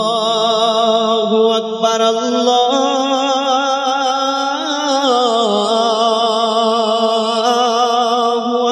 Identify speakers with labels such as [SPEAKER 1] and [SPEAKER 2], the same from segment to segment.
[SPEAKER 1] আল্লাহু আকবার আল্লাহু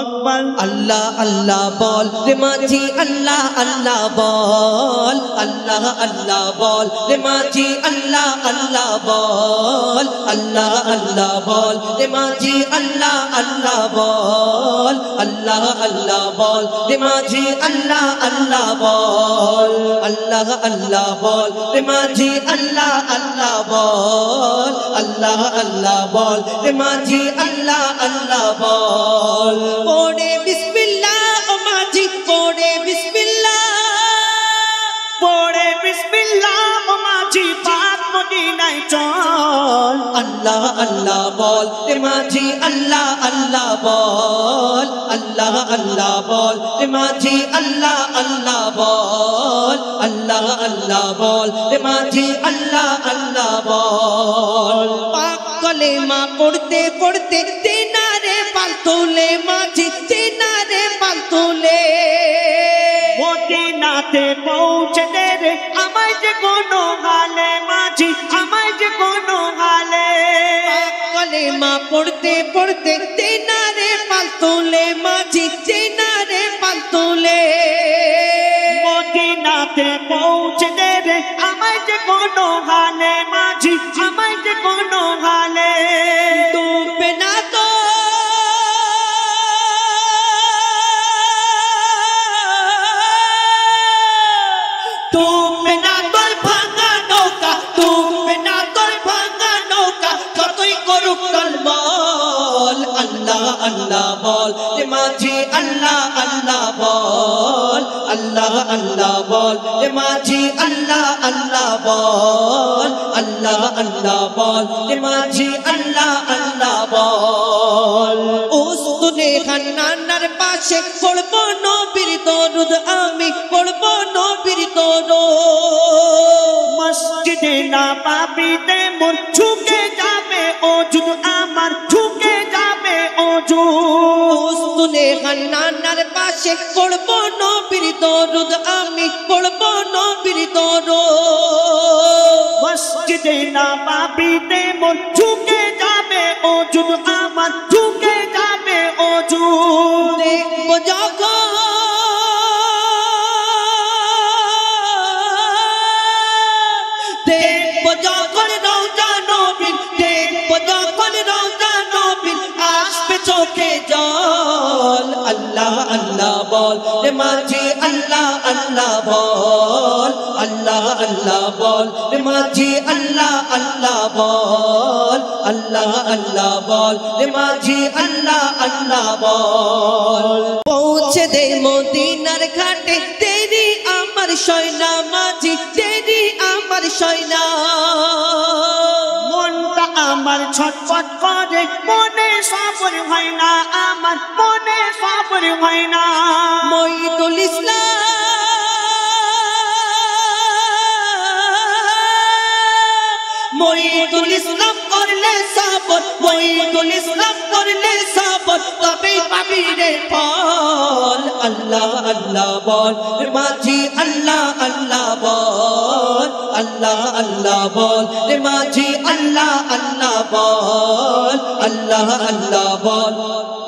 [SPEAKER 1] আকবার।
[SPEAKER 2] আল্লাহ আল্লাহ বল রে মাঝি, আল্লাহ আল্লাহ বল, আল্লাহ আল্লাহ বল রে মাঝি, আল্লাহ আল্লাহ বল, আল্লাহ আল্লাহ বল রে মাঝি, আল্লাহ আল্লাহ বল, আল্লাহ আল্লাহ বল রে মাঝি, আল্লাহ আল্লাহ বল, আল্লাহ আল্লাহ বল রে মাঝি, আল্লাহ আল্লাহ বল, আল্লাহ আল্লাহ বল রে মাঝি, আল্লাহ আল্লাহ বল। পড়ে বিসমিল্লাহ ও মাঝি, পড়ে বিসমিল্লাহ,
[SPEAKER 1] পড়ে বিসমিল্লাহ ও মাঝি, পাক মদিনায় চল।
[SPEAKER 2] আল্লাহ আল্লাহ বল রে মাঝি, আল্লাহ আল্লাহ বল, আল্লাহ আল্লাহ বল রে মাঝি, আল্লাহ আল্লাহ বল, আল্লাহ আল্লাহ বল রে মাঝি, আল্লাহ আল্লাহ বল। পাক কলেমা পড়তে পড়তে তেনারে পাল তোলে মাঝি, তেনারে পাল তোলে।
[SPEAKER 1] মদিনাতে পৌঁছে দে রে আমায় যে কোনো হালে মাঝি, আমায় যে কোনো হালে।
[SPEAKER 2] কলেমা পড়তে পড়তে তেনারে পাল তোলে মাঝি, তেনারে পাল তোলে।
[SPEAKER 1] মদিনাতে পৌঁছে দে রে আমায় যে কোনো হালে মাঝি, আমায় যে কোনো হালে।
[SPEAKER 2] ডুবে না তো ডুবে না তোর ভাঙা নৌকা, ডুবে না তোর ভাঙা নৌকা, যতই করুক টলমল। আল্লাহ আল্লাহ বল রে মাঝি, আল্লাহ আল্লাহ বল, আল্লাহ আল্লাহ বল রে মাঝি, আল্লাহ আল্লাহ বল, আল্লাহ আল্লাহ বল রে মাঝি, আল্লাহ আল্লাহ বল। উস্তুনে হান্নানার পাশে পড়বো নবীর দরুদ, আমি পড়বো নবীর দরুদ।
[SPEAKER 1] মসজিদে নববীতে মোর ঝুঁকে যাবে ওজুদ, আমার ঝুঁকে যাবে ওজুদ।
[SPEAKER 2] উস্তুনে হান্নানার পাশে পড়বো নবীর দরুদ, আমি পড়বো নবীর দরুদ।
[SPEAKER 1] মসজিদে নববীতে মোর ঝুঁকে যাবে ওজুদ, আমার ঝুঁকে যাবে ওজুদ।
[SPEAKER 2] দেখবো যখন দেখবো যখন রওজা নবীর, দেখবো যখন রওজা নবীর, আসবে চোখে জল। আল্লাহ আল্লাহ বল রে মাঝি, আল্লাহ আল্লাহ বল, আল্লাহ আল্লাহ বল রে মাঝি, আল্লাহ আল্লাহ বল, আল্লাহ আল্লাহ বল রে মাঝি, আল্লাহ আল্লাহ বল। পৌঁছে দে মদিনার ঘাটে তেরি আমার সয়না মাঝি, তেরি আমার সয়না।
[SPEAKER 1] মনটা আমার ছটফট করে, মনে সবর হয় না, আমার মনে সবর হয় না।
[SPEAKER 2] মঈদুল ইসলাম, মঈদুল ইসলাম করলে সবর, মঈদুল ইসলাম করলে সবর, তবে পাবি রে ফল। আল্লাহ আল্লাহ বল রে মাঝি, আল্লাহ আল্লাহ বল, আল্লাহ আল্লাহ বল রে মাঝি, আল্লাহ আল্লাহ বল, আল্লাহ আল্লাহ বল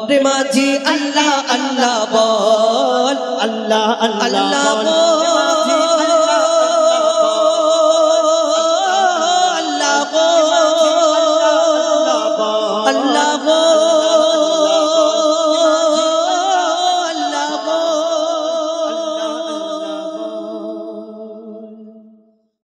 [SPEAKER 2] রে মাঝি, আল্লাহ আল্লাহ বল, আল্লাহ আল্লাহ বল।